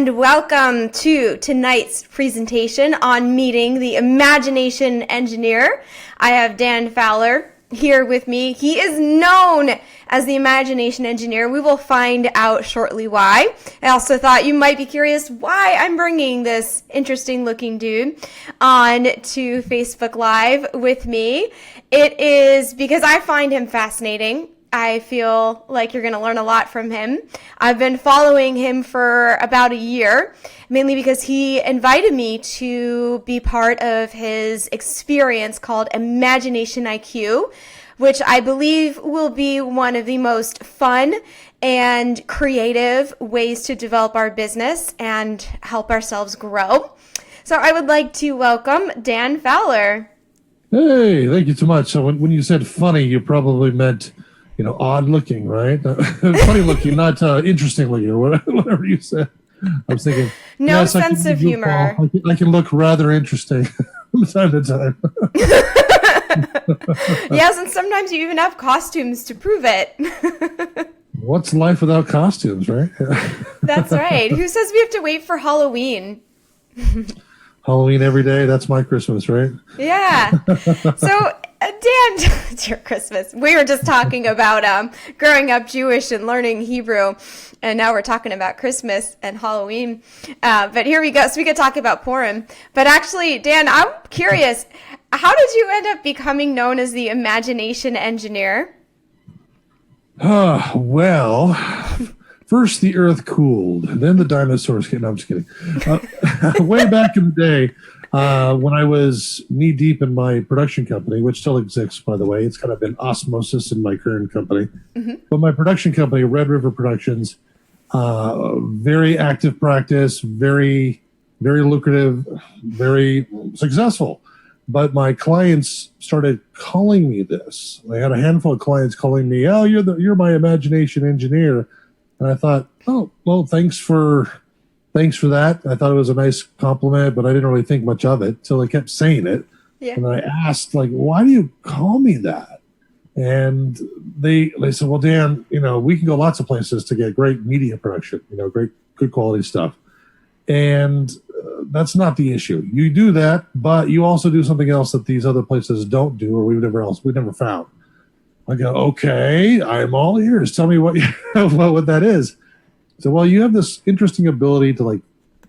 and welcome to tonight's presentation on meeting the Imagination Engineer. I have Dan Fowler here with me. He is known as the Imagination Engineer. We will find out shortly why. I also thought you might be curious why I'm bringing this interesting looking dude on to Facebook Live with me. It is because I find him fascinating. I feel like you're going to learn a lot from him. I've been following him for about a year, mainly because he invited me to be part of his experience called Imagination IQ, which I believe will be one of the most fun and creative ways to develop our business and help ourselves grow. So I would like to welcome Dan Fowler. Hey, thank you so much. So when you said funny, you probably meant odd looking, right? Funny looking, not interesting looking, or whatever you said. I was thinking, no yes, sense of humor. I can look rather interesting from time to time. Yes, and sometimes you even have costumes to prove it. What's life without costumes, right? That's right. Who says we have to wait for Halloween? Halloween every day. That's my Christmas, right? Yeah. So, Dan, dear Christmas, we were just talking about growing up Jewish and learning Hebrew, and now we're talking about Christmas and Halloween. But here we go. So we could talk about Purim. But actually, Dan, I'm curious, how did you end up becoming known as the Imagination Engineer? Well, first the earth cooled, then the dinosaurs came. No, I'm just kidding. Way back in the day, when I was knee deep in my production company, which still exists, by the way, it's kind of been osmosis in my current company. Mm-hmm. But my production company, Red River Productions, very active practice, very, very lucrative, very successful. But my clients started calling me this. I had a handful of clients calling me, "Oh, you're my imagination engineer." And I thought, oh, well, thanks for that. I thought it was a nice compliment, but I didn't really think much of it till they kept saying it. Yeah. And I asked, why do you call me that? And they said, well, Dan, we can go lots of places to get great media production, great, good quality stuff. And that's not the issue. You do that, but you also do something else that these other places don't do, or we've never found. I go, okay, I'm all ears. Tell me what that is. So, well, you have this interesting ability to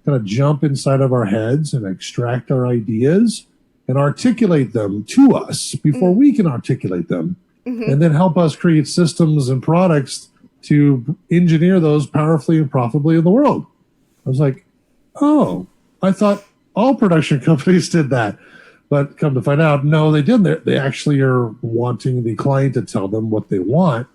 kind of jump inside of our heads and extract our ideas and articulate them to us before we can articulate them, and then help us create systems and products to engineer those powerfully and profitably in the world. I was like, oh, I thought all production companies did that. But come to find out, no, they didn't. They actually are wanting the client to tell them what they want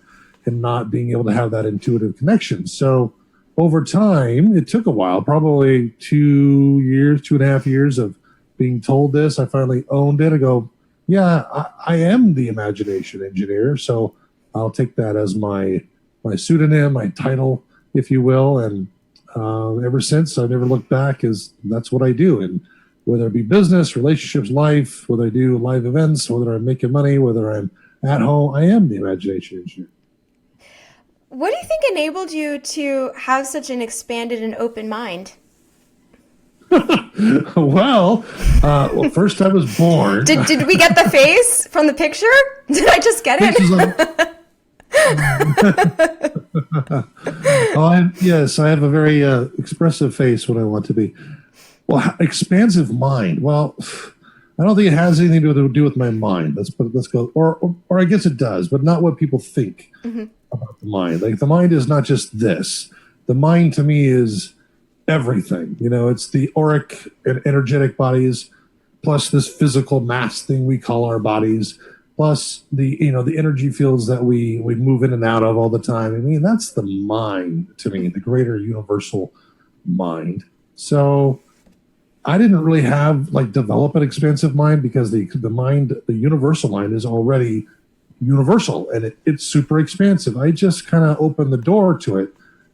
and not being able to have that intuitive connection. So over time, it took a while, probably 2.5 years of being told this. I finally owned it. I go, yeah, I am the Imagination Engineer. So I'll take that as my pseudonym, my title, if you will. And ever since, I've never looked back, as that's what I do. And whether it be business, relationships, life, whether I do live events, whether I'm making money, whether I'm at home, I am the Imagination Engineer. What do you think enabled you to have such an expanded and open mind? Well, first I was born. Did we get the face from the picture? Did I just get it? Yes, I have a very expressive face when I want to be. Well, expansive mind. Well, I don't think it has anything to do with my mind. Let's go. Or I guess it does, but not what people think about the mind. The mind is not just this. The mind to me is everything. It's the auric and energetic bodies, plus this physical mass thing we call our bodies, plus the energy fields that we move in and out of all the time. I mean, that's the mind to me, the greater universal mind. So I didn't really develop an expansive mind, because the universal mind is already universal, and it's super expansive. I just kind of opened the door to it,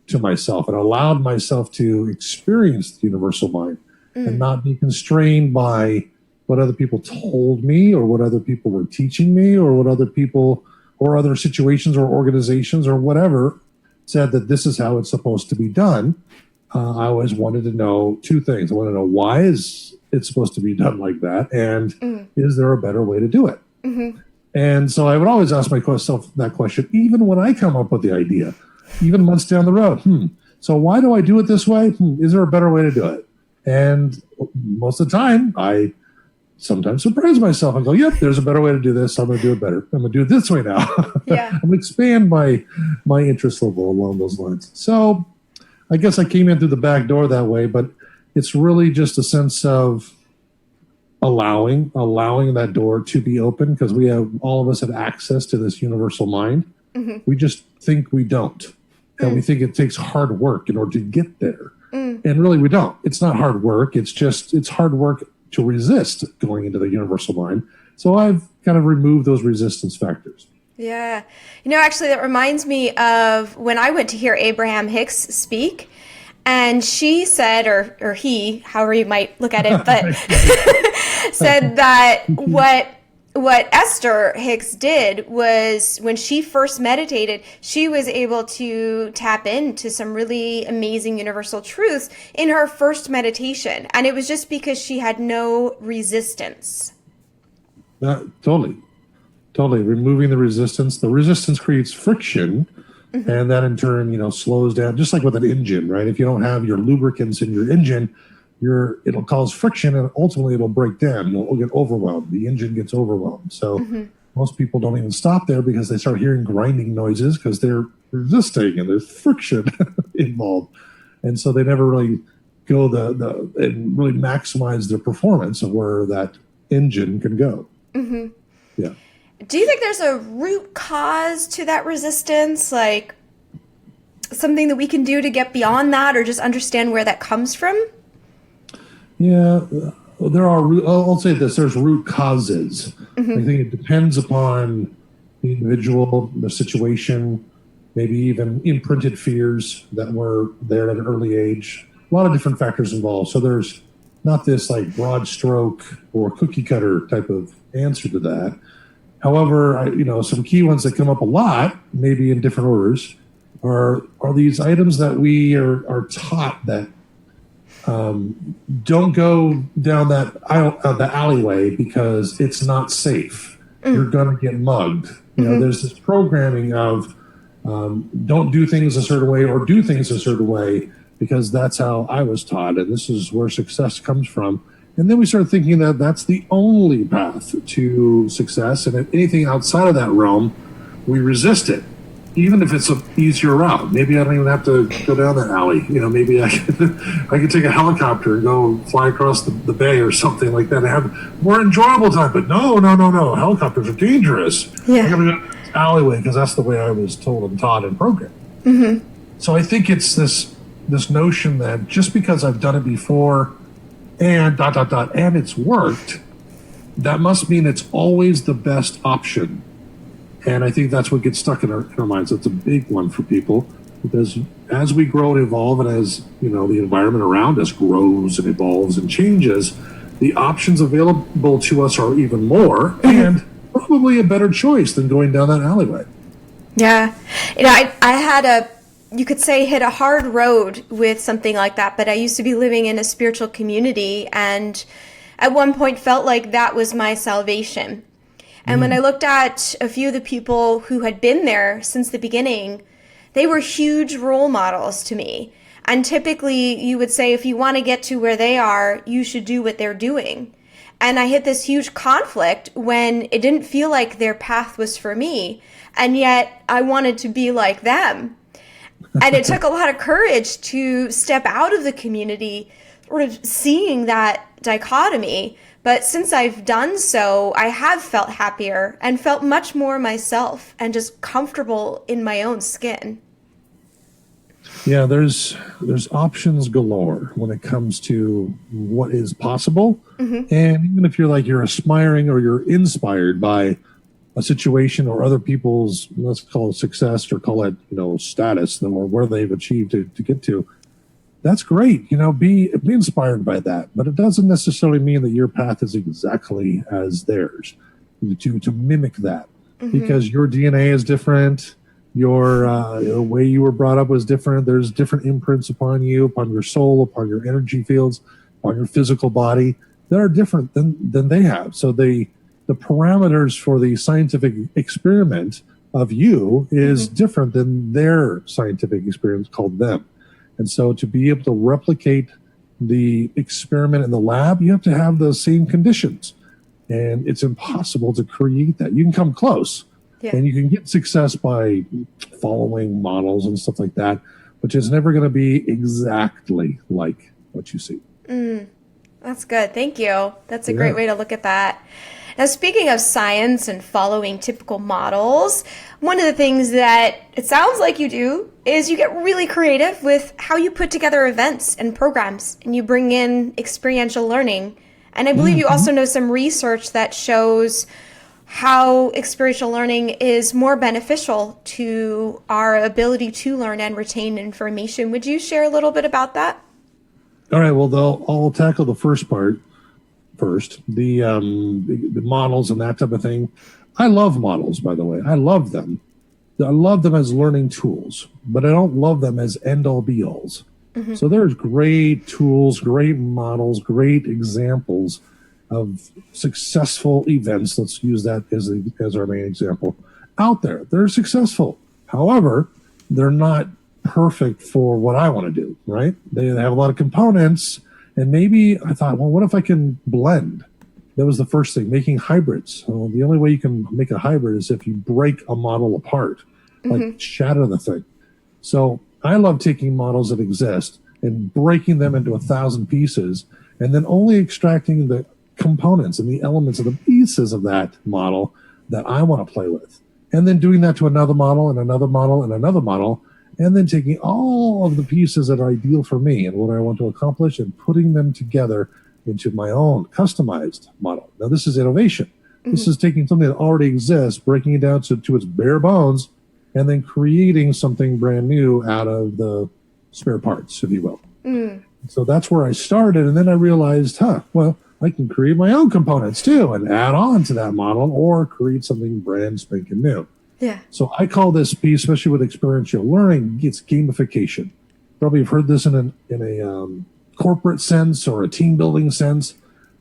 to myself, and allowed myself to experience the universal mind and not be constrained by what other people told me, or what other people were teaching me, or what other people or other situations or organizations or whatever said that this is how it's supposed to be done. I always wanted to know two things. I want to know why is it supposed to be done like that, and is there a better way to do it? And so I would always ask myself that question, even when I come up with the idea, even months down the road. So why do I do it this way? Is there a better way to do it? And most of the time, I sometimes surprise myself and go, yep, there's a better way to do this. I'm going to do it better. I'm going to do it this way now. Yeah. I'm going to expand my interest level along those lines. So I guess I came in through the back door that way, but it's really just a sense of allowing that door to be open, because all of us have access to this universal mind. We just think we don't. And we think it takes hard work in order to get there. And really we don't. It's not hard work. It's hard work to resist going into the universal mind. So I've kind of removed those resistance factors. Yeah. Actually, that reminds me of when I went to hear Abraham Hicks speak, and she said, or he, however you might look at it, but said that what Esther Hicks did was, when she first meditated, she was able to tap into some really amazing universal truths in her first meditation. And it was just because she had no resistance. Totally. Removing the resistance. The resistance creates friction, and that in turn, slows down, just like with an engine, right? If you don't have your lubricants in your engine, it'll cause friction, and ultimately it'll break down. You'll get overwhelmed. The engine gets overwhelmed. So most people don't even stop there because they start hearing grinding noises because they're resisting and there's friction involved. And so they never really go and really maximize their performance of where that engine can go. Yeah. Do you think there's a root cause to that resistance? Like something that we can do to get beyond that, or just understand where that comes from? Yeah, there are. I'll say this: there's root causes. I think it depends upon the individual, the situation, maybe even imprinted fears that were there at an early age. A lot of different factors involved. So there's not this like broad stroke or cookie cutter type of answer to that. However, some key ones that come up a lot, maybe in different orders, are these items that we are taught that. Don't go down the alleyway because it's not safe. You're going to get mugged. There's this programming of don't do things a certain way or do things a certain way because that's how I was taught, and this is where success comes from. And then we start thinking that that's the only path to success, and if anything outside of that realm, we resist it. Even if it's an easier route, maybe I don't even have to go down that alley. Maybe I could take a helicopter and go fly across the bay or something like that and have a more enjoyable time. But no. Helicopters are dangerous. Yeah. I got to go down this alleyway because that's the way I was told and taught and programmed. So I think it's this notion that just because I've done it before and ... and it's worked, that must mean it's always the best option. And I think that's what gets stuck in our minds. It's a big one for people because as we grow and evolve, and as the environment around us grows and evolves and changes, the options available to us are even more, and probably a better choice than going down that alleyway. Yeah, I had you could say, hit a hard road with something like that. But I used to be living in a spiritual community, and at one point felt like that was my salvation. And when I looked at a few of the people who had been there since the beginning, they were huge role models to me. And typically you would say, if you want to get to where they are, you should do what they're doing. And I hit this huge conflict when it didn't feel like their path was for me. And yet I wanted to be like them. And it took a lot of courage to step out of the community, sort of seeing that dichotomy. But since I've done so, I have felt happier and felt much more myself and just comfortable in my own skin. Yeah, there's options galore when it comes to what is possible. And even if you're aspiring or you're inspired by a situation or other people's, let's call it success or call it, status or where they've achieved to get to, that's great. Be inspired by that. But it doesn't necessarily mean that your path is exactly as theirs. To mimic that, because your DNA is different, The way you were brought up was different. There's different imprints upon you, upon your soul, upon your energy fields, upon your physical body that are different than they have. So the parameters for the scientific experiment of you is different than their scientific experience called them. And so to be able to replicate the experiment in the lab, you have to have the same conditions. And it's impossible to create that. You can come close, and you can get success by following models and stuff like that, but it's never going to be exactly like what you see. That's good. Thank you. That's a great way to look at that. Now, speaking of science and following typical models, one of the things that it sounds like you do is you get really creative with how you put together events and programs, and you bring in experiential learning. And I believe you also know some research that shows how experiential learning is more beneficial to our ability to learn and retain information. Would you share a little bit about that? All right. Well, I'll tackle the first part first. The models and that type of thing. I love models, by the way. I love them. I love them as learning tools, but I don't love them as end-all be-alls. So there's great tools, great models, great examples of successful events. Let's use that as our main example. Out there, they're successful. However, they're not perfect for what I want to do, right? They have a lot of components, and maybe I thought, well, what if I can blend? That was the first thing, making hybrids. Well, the only way you can make a hybrid is if you break a model apart, like shatter the thing. So I love taking models that exist and breaking them into 1,000 pieces, and then only extracting the components and the elements of the pieces of that model that I want to play with. And then doing that to another model and another model and another model, and then taking all of the pieces that are ideal for me and what I want to accomplish and putting them together into my own customized model. Now, this is innovation. This is taking something that already exists, breaking it down to its bare bones, and then creating something brand new out of the spare parts, if you will. So that's where I started. And then I realized, well, I can create my own components too and add on to that model or create something brand spanking new. Yeah. So I call this piece, especially with experiential learning, it's gamification. Probably you've heard this in a corporate sense or a team building sense.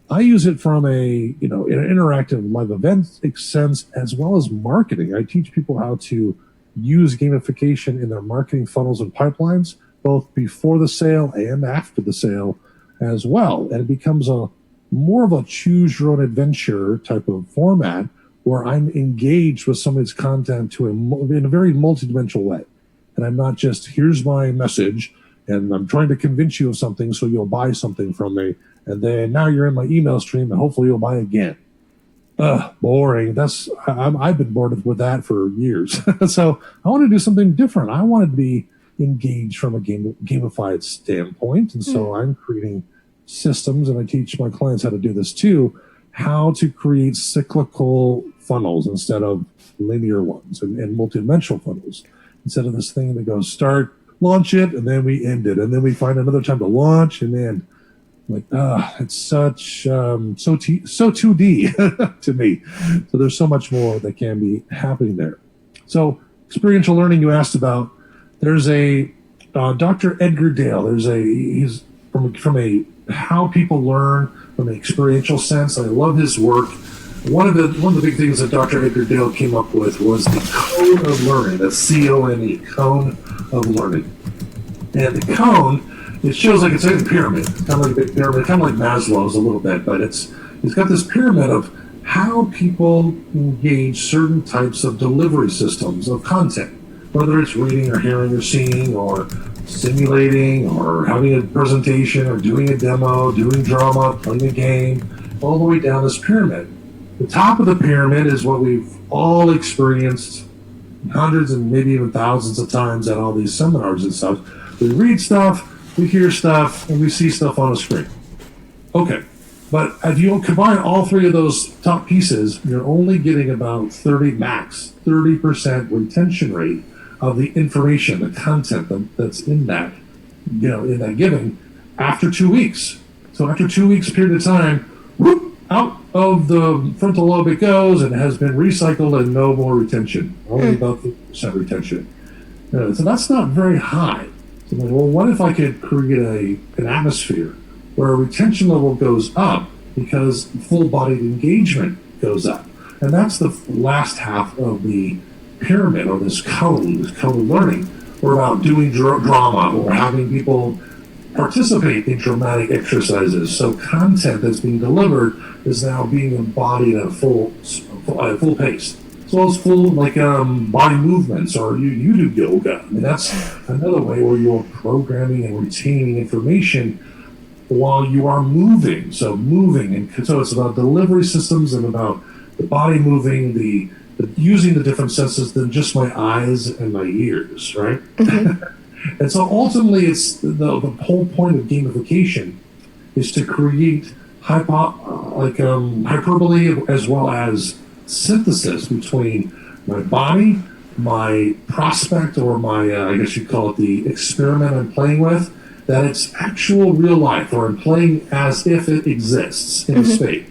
I use it from an interactive live event sense as well as marketing. I teach people how to use gamification in their marketing funnels and pipelines, both before the sale and after the sale as well. And it becomes more of a choose your own adventure type of format where I'm engaged with somebody's content in a very multidimensional way. And I'm not just, here's my message, and I'm trying to convince you of something so you'll buy something from me. And then now you're in my email stream and hopefully you'll buy again. Boring. I've been bored with that for years. So I want to do something different. I want to be engaged from a gamified standpoint. And so I'm creating systems, and I teach my clients how to do this too, how to create cyclical funnels instead of linear ones and multidimensional funnels. Instead of this thing that goes start, launch it, and then we end it. And then we find another time to launch and end. It's such so 2D to me. So there's so much more that can be happening there. So experiential learning you asked about. There's a Dr. Edgar Dale. He's from a how people learn from an experiential sense. I love his work. One of the big things that Dr. Edgar Dale came up with was the cone of learning. That's CONE, cone of learning. And the cone, it shows like it's like a pyramid, kind of like a big pyramid, kind of like Maslow's a little bit, but it's got this pyramid of how people engage certain types of delivery systems of content, whether it's reading or hearing or seeing or simulating or having a presentation or doing a demo, doing drama, playing a game, all the way down this pyramid. The top of the pyramid is what we've all experienced hundreds and maybe even thousands of times at all these seminars and stuff. We read stuff, we hear stuff, and we see stuff on a screen. Okay, but if you combine all three of those top pieces, you're only getting about 30% retention rate of the information, the content that's in that, in that giving after 2 weeks. So after 2 weeks period of time, whoop, out of the frontal lobe it goes and has been recycled and no more retention, only about 50% retention. So that's not very high. So I'm like, well, what if I could create an atmosphere where a retention level goes up because full-bodied engagement goes up? And that's the last half of the pyramid, or this cone of learning. We're about doing drama or having people participate in dramatic exercises. So content that's being delivered is now being embodied at full pace. So it's full body movements, or you do yoga. I mean, that's another way where you're programming and retaining information while you are moving. So moving, and so it's about delivery systems and about the body moving, the using the different senses than just my eyes and my ears, right? And so ultimately, it's the whole point of gamification is to create hyperbole as well as synthesis between my body, my prospect, or my, I guess you'd call it the experiment I'm playing with, that it's actual real life, or I'm playing as if it exists in a state.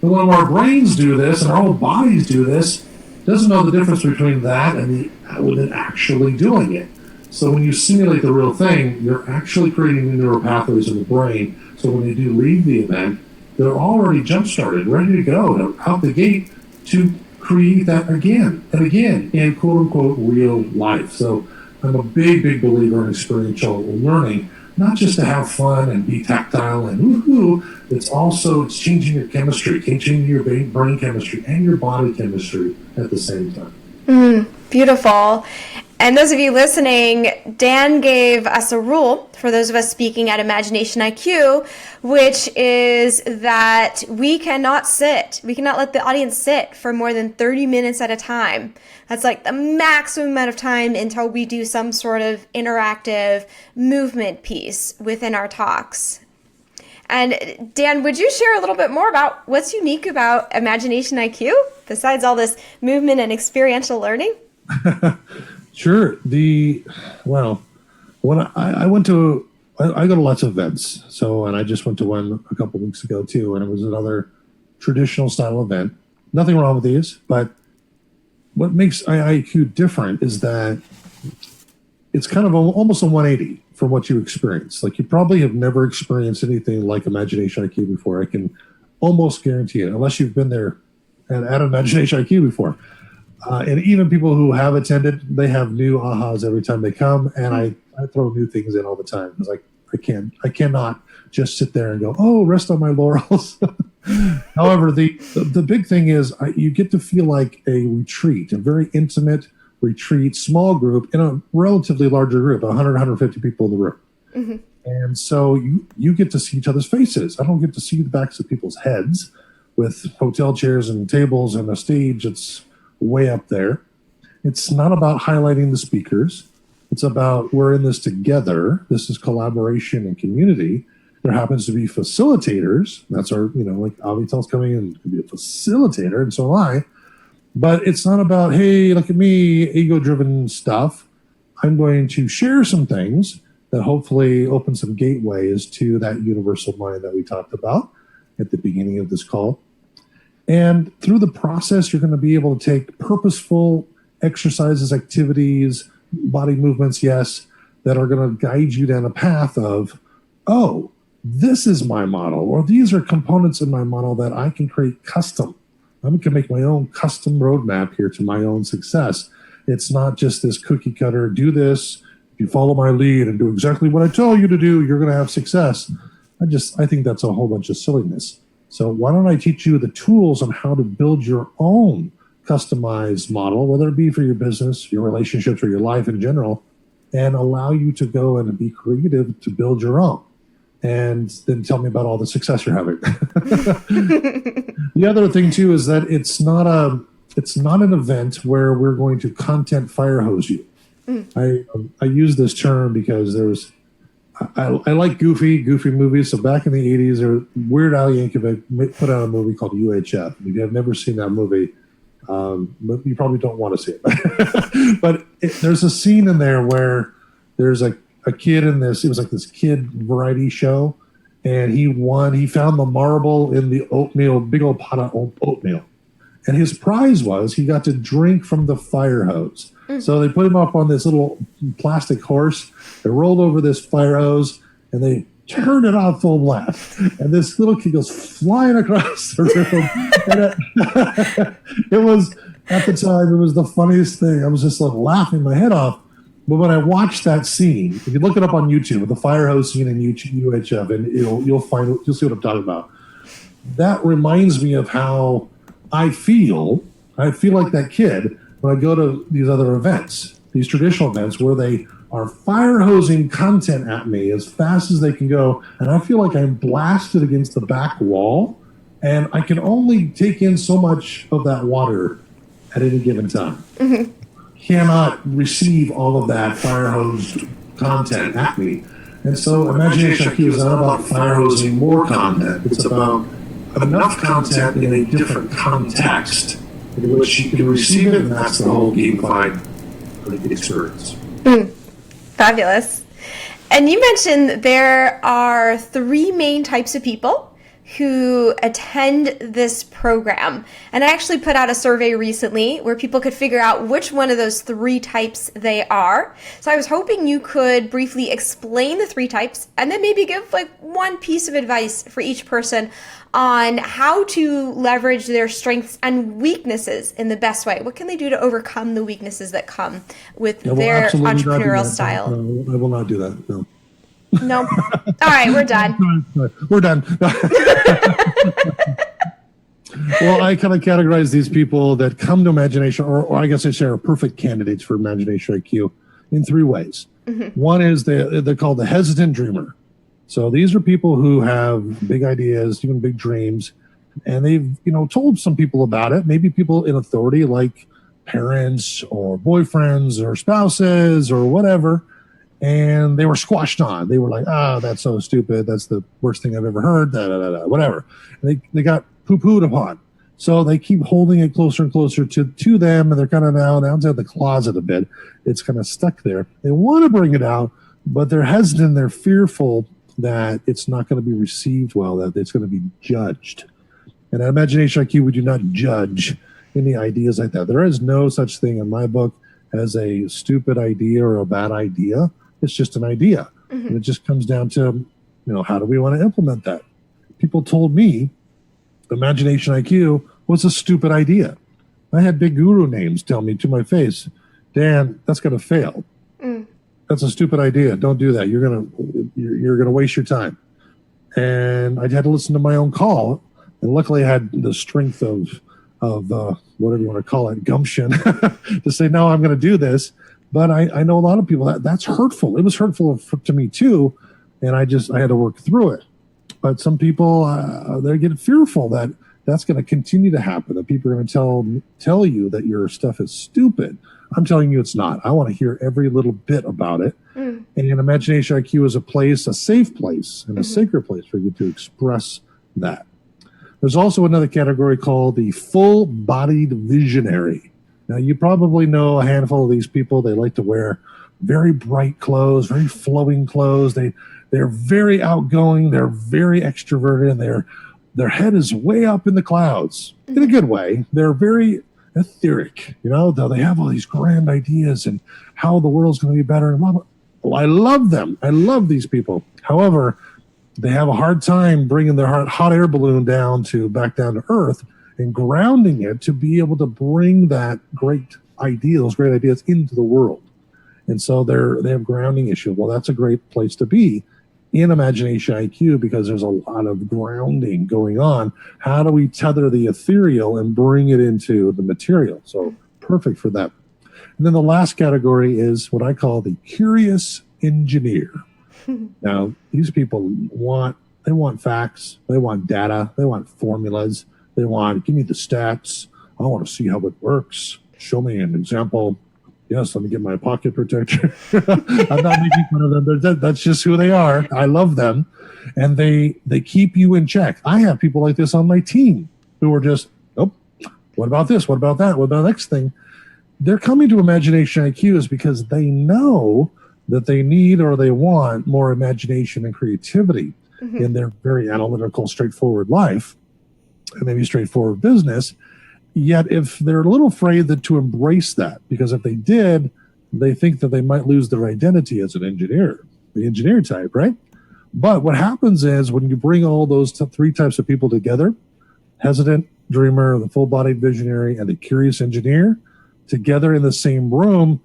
And when our brains do this and our whole bodies do this, doesn't know the difference between that and it actually doing it. So when you simulate the real thing, you're actually creating new neural pathways in the brain. So when they do leave the event, they're already jump-started, ready to go, they're out the gate to create that again and again in quote-unquote real life. So I'm a big, big believer in experiential learning, not just to have fun and be tactile and woohoo. It's changing your chemistry, changing your brain chemistry and your body chemistry at the same time. Beautiful. And those of you listening, Dan gave us a rule for those of us speaking at Imagination IQ, which is that we cannot let the audience sit for more than 30 minutes at a time. That's like the maximum amount of time until we do some sort of interactive movement piece within our talks. And Dan, would you share a little bit more about what's unique about Imagination IQ besides all this movement and experiential learning? Sure. When I went to, I go to lots of events. So, and I just went to one a couple weeks ago too, and it was another traditional style event. Nothing wrong with these, but what makes IIQ different is that it's kind of almost a 180 from what you experience. Like, you probably have never experienced anything like Imagination IQ before. I can almost guarantee it, unless you've been there at Imagination IQ before. And even people who have attended, they have new ahas every time they come, and I throw new things in all the time because I cannot just sit there and go, oh, rest on my laurels. However, the big thing is you get to feel like a retreat, a very intimate retreat, small group in a relatively larger group, 100, 150 people in the room. Mm-hmm. And so you get to see each other's faces. I don't get to see the backs of people's heads with hotel chairs and tables and a stage. It's way up there. It's not about highlighting the speakers. It's about, we're in this together. This is collaboration and community. There happens to be facilitators. That's our, like Avital's coming in to be a facilitator, and so am I. But it's not about, hey, look at me, ego-driven stuff. I'm going to share some things that hopefully open some gateways to that universal mind that we talked about at the beginning of this call. And through the process, you're going to be able to take purposeful exercises, activities, body movements, yes, that are going to guide you down a path of, oh, this is my model, or these are components in my model that I can create custom. I can make my own custom roadmap here to my own success. It's not just this cookie cutter, do this, if you follow my lead and do exactly what I tell you to do, you're going to have success. I think that's a whole bunch of silliness. So why don't I teach you the tools on how to build your own customized model, whether it be for your business, your relationships, or your life in general, and allow you to go and be creative to build your own. And then tell me about all the success you're having. The other thing too is that it's not an event where we're going to content fire hose you. I use this term because I like goofy movies. So back in the 80s, Weird Al Yankovic put out a movie called UHF. If you have never seen that movie, you probably don't want to see it. But there's a scene in there where there's a kid in this. It was like this kid variety show, and he won. He found the marble in the oatmeal, big old pot of oatmeal. And his prize was he got to drink from the fire hose. So they put him up on this little plastic horse. They rolled over this fire hose, and they turned it on full blast. And this little kid goes flying across the room. And it was, at the time, it was the funniest thing. I was just like laughing my head off. But when I watched that scene, if you look it up on YouTube, the fire hose scene in UHF, and you'll see what I'm talking about. That reminds me of how I feel like that kid when I go to these other events, these traditional events where they are fire hosing content at me as fast as they can go, and I feel like I'm blasted against the back wall, and I can only take in so much of that water at any given time. Cannot receive all of that fire hosed content at me. And so Imagination IQ is not about fire hosing more content. It's about enough content in a different context in which you can receive it, and that's the whole gamified experience. Fabulous. And you mentioned there are 3 main types of people who attend this program. And I actually put out a survey recently where people could figure out which one of those 3 types they are. So I was hoping you could briefly explain the 3 types and then maybe give like one piece of advice for each person on how to leverage their strengths and weaknesses in the best way. What can they do to overcome the weaknesses that come with their entrepreneurial style? No, I will not do that. No. No. All right, we're done. We're done. Well, I kind of categorize these people that come to Imagination, or I guess I say are perfect candidates for Imagination IQ in 3 ways. One is they're called the hesitant dreamer. So these are people who have big ideas, even big dreams, and they've told some people about it. Maybe people in authority like parents or boyfriends or spouses or whatever. And they were squashed on. They were like, that's so stupid. That's the worst thing I've ever heard, whatever. And they got poo-pooed upon. So they keep holding it closer and closer to them, and they're kind of now inside the closet a bit. It's kind of stuck there. They want to bring it out, but they're hesitant. They're fearful that it's not going to be received well, that it's going to be judged. And at Imagination IQ, we do not judge any ideas like that. There is no such thing in my book as a stupid idea or a bad idea. It's just an idea. And it just comes down to, how do we want to implement that? People told me Imagination IQ was a stupid idea. I had big guru names tell me to my face, Dan, that's going to fail. That's a stupid idea. Don't do that. You're gonna waste your time. And I had to listen to my own call. And luckily I had the strength of whatever you want to call it, gumption, to say, no, I'm going to do this. But I know a lot of people that's hurtful. It was hurtful to me too. And I had to work through it. But some people, they get fearful that that's going to continue to happen, that people are going to tell you that your stuff is stupid. I'm telling you it's not. I want to hear every little bit about it. And Imagination IQ is a place, a safe place, and a sacred place for you to express that. There's also another category called the full-bodied visionary. Now, you probably know a handful of these people. They like to wear very bright clothes, very flowing clothes. They're very outgoing. They're very extroverted. And their head is way up in the clouds in a good way. They're very etheric, they have all these grand ideas and how the world's going to be better. And blah, blah. Well, I love them. I love these people. However, they have a hard time bringing their hot air balloon back down to earth and grounding it to be able to bring those great ideas into the world. And so they have grounding issues. Well, that's a great place to be in Imagination IQ because there's a lot of grounding going on. How do we tether the ethereal and bring it into the material? So perfect for that. And then the last category is what I call the curious engineer. Now, these people want facts, they want data, they want formulas, they want, give me the stats, I want to see how it works, show me an example. Yes, let me get my pocket protector. I'm not making fun of them. That's just who they are. I love them. And they keep you in check. I have people like this on my team who are just, oh, what about this? What about that? What about the next thing? They're coming to Imagination IQ is because they know that they need or they want more imagination and creativity. in their very analytical, straightforward life and maybe straightforward business. Yet if they're a little afraid to embrace that, because if they did, they think that they might lose their identity as an engineer, the engineer type, right? But what happens is when you bring all those three types of people together, hesitant dreamer, the full-bodied visionary, and the curious engineer, together in the same room,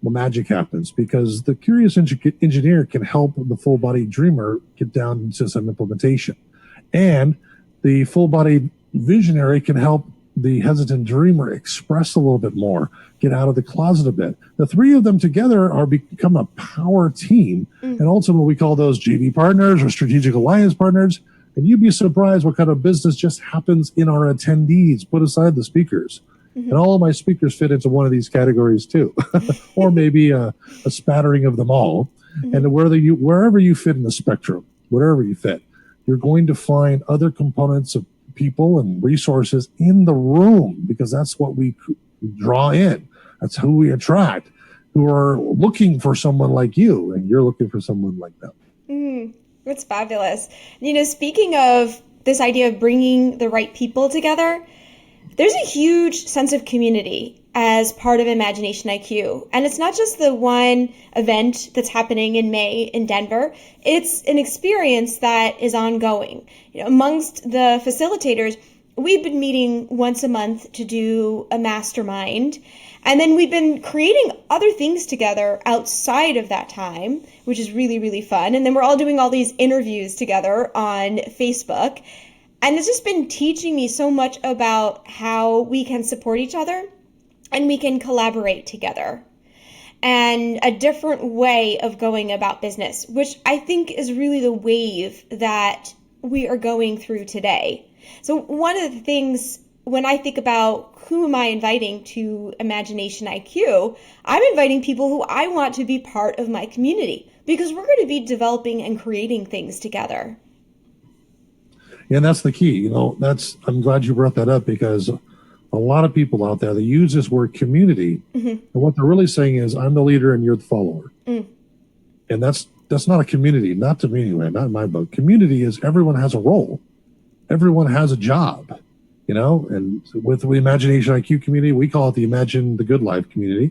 magic happens, because the curious engineer can help the full-bodied dreamer get down into some implementation. And the full-bodied visionary can help the hesitant dreamer express a little bit more, get out of the closet a bit. The three of them together become a power team. And ultimately we call those JV partners or strategic alliance partners. And you'd be surprised what kind of business just happens in our attendees, put aside the speakers. And all of my speakers fit into one of these categories too, or maybe a spattering of them all. And wherever you fit in the spectrum, wherever you fit, you're going to find other components of people and resources in the room, because that's what we draw in. That's who we attract, who are looking for someone like you, and you're looking for someone like them. That's fabulous. Speaking of this idea of bringing the right people together, there's a huge sense of community as part of Imagination IQ. And it's not just the one event that's happening in May in Denver. It's an experience that is ongoing. Amongst the facilitators, we've been meeting once a month to do a mastermind. And then we've been creating other things together outside of that time, which is really, really fun. And then we're all doing all these interviews together on Facebook. And it's just been teaching me so much about how we can support each other and we can collaborate together, and a different way of going about business, which I think is really the wave that we are going through today. So one of the things when I think about who am I inviting to Imagination IQ, I'm inviting people who I want to be part of my community, because we're going to be developing and creating things together. And that's the key. I'm glad you brought that up, because a lot of people out there, they use this word community, and what they're really saying is, I'm the leader and you're the follower. And that's not a community, not to me anyway, not in my book. Community is everyone has a role. Everyone has a job, and with the Imagination IQ community, we call it the Imagine the Good Life community.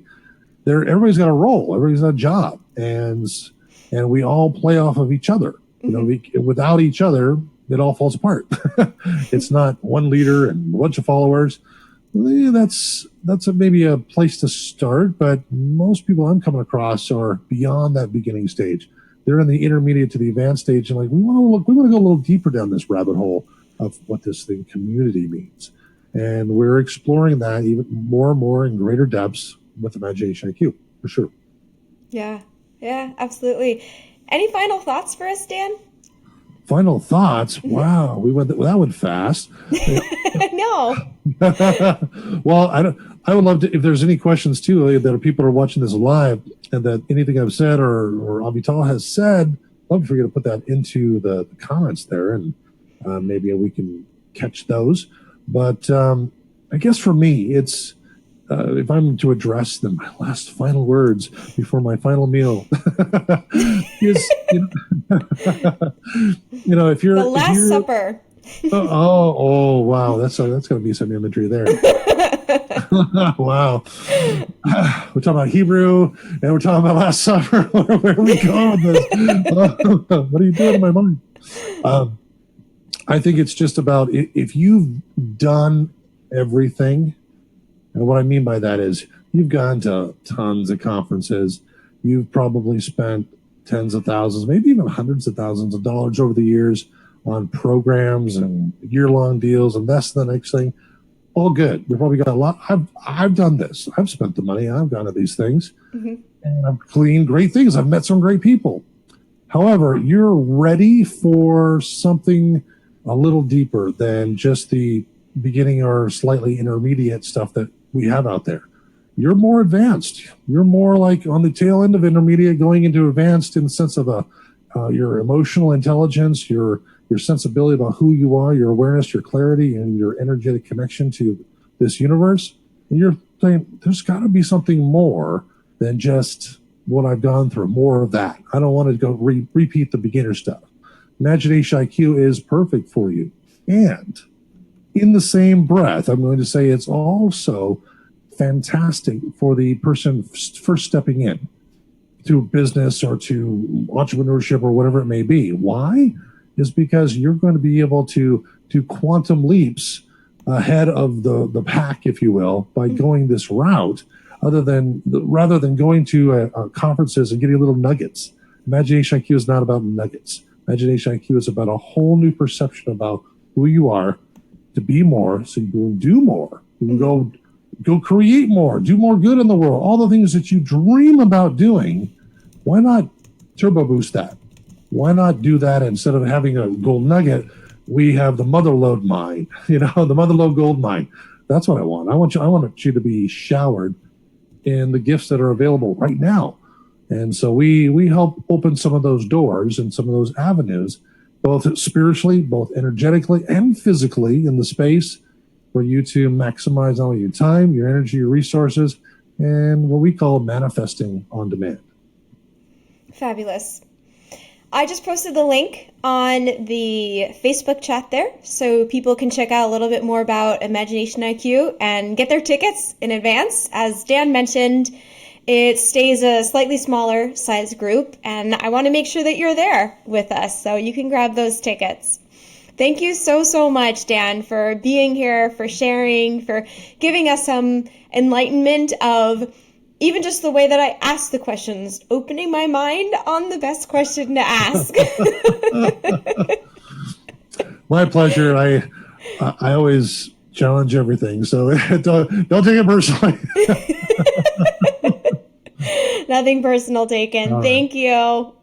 Everybody's got a role, everybody's got a job, and we all play off of each other. Without each other, it all falls apart. It's not one leader and a bunch of followers. That's maybe a place to start, but most people I'm coming across are beyond that beginning stage. They're in the intermediate to the advanced stage, and we want to go a little deeper down this rabbit hole of what this thing community means. And we're exploring that even more and more in greater depths with Imagination IQ, for sure. Yeah, absolutely. Any final thoughts for us, Dan? Final thoughts? Wow, we went that one fast. No. Well, I would love to, if there's any questions too, that people are watching this live, and that anything I've said or Avital has said, I'd love for you to put that into the comments there, and maybe we can catch those. But I guess for me, it's if I'm to address my last final words before my final meal, is if you're the Last Supper. oh wow, that's going to be some imagery there. Wow, we're talking about Hebrew and we're talking about Last Supper. Where are we going with this? What are you doing in my mind? I think it's just about, if you've done everything. And what I mean by that is, you've gone to tons of conferences. You've probably spent tens of thousands, maybe even hundreds of thousands of dollars over the years on programs and year-long deals, and that's the next thing. All good. We've probably got a lot. I've done this. I've spent the money. I've gone to these things. And I've cleaned great things. I've met some great people. However, you're ready for something a little deeper than just the beginning or slightly intermediate stuff that we have out there. You're more advanced. You're more like on the tail end of intermediate, going into advanced in the sense of your emotional intelligence, your sensibility about who you are, your awareness, your clarity, and your energetic connection to this universe. And you're saying, there's got to be something more than just what I've gone through, more of that. I don't want to go repeat the beginner stuff. Imagination IQ is perfect for you. And in the same breath, I'm going to say it's also fantastic for the person first stepping in to business or to entrepreneurship or whatever it may be. Why? Is because you're going to be able to do quantum leaps ahead of the pack, if you will, by going this route, rather than going to conferences and getting little nuggets. Imagination IQ is not about nuggets. Imagination IQ is about a whole new perception about who you are, to be more, so you can do more. You can go create more, do more good in the world. All the things that you dream about doing, why not turbo boost that? Why not do that instead of having a gold nugget? We have the motherlode mine, the motherlode gold mine. That's what I want. I want you to be showered in the gifts that are available right now. And so we help open some of those doors and some of those avenues, both spiritually, both energetically, and physically in the space for you to maximize all your time, your energy, your resources, and what we call manifesting on demand. Fabulous. I just posted the link on the Facebook chat there so people can check out a little bit more about Imagination IQ and get their tickets in advance. As Dan mentioned, it stays a slightly smaller size group, and I want to make sure that you're there with us so you can grab those tickets. Thank you so much, Dan, for being here, for sharing, for giving us some enlightenment of even just the way that I ask the questions, opening my mind on the best question to ask. My pleasure. I always challenge everything, so don't take it personally. Nothing personal taken. Thank you.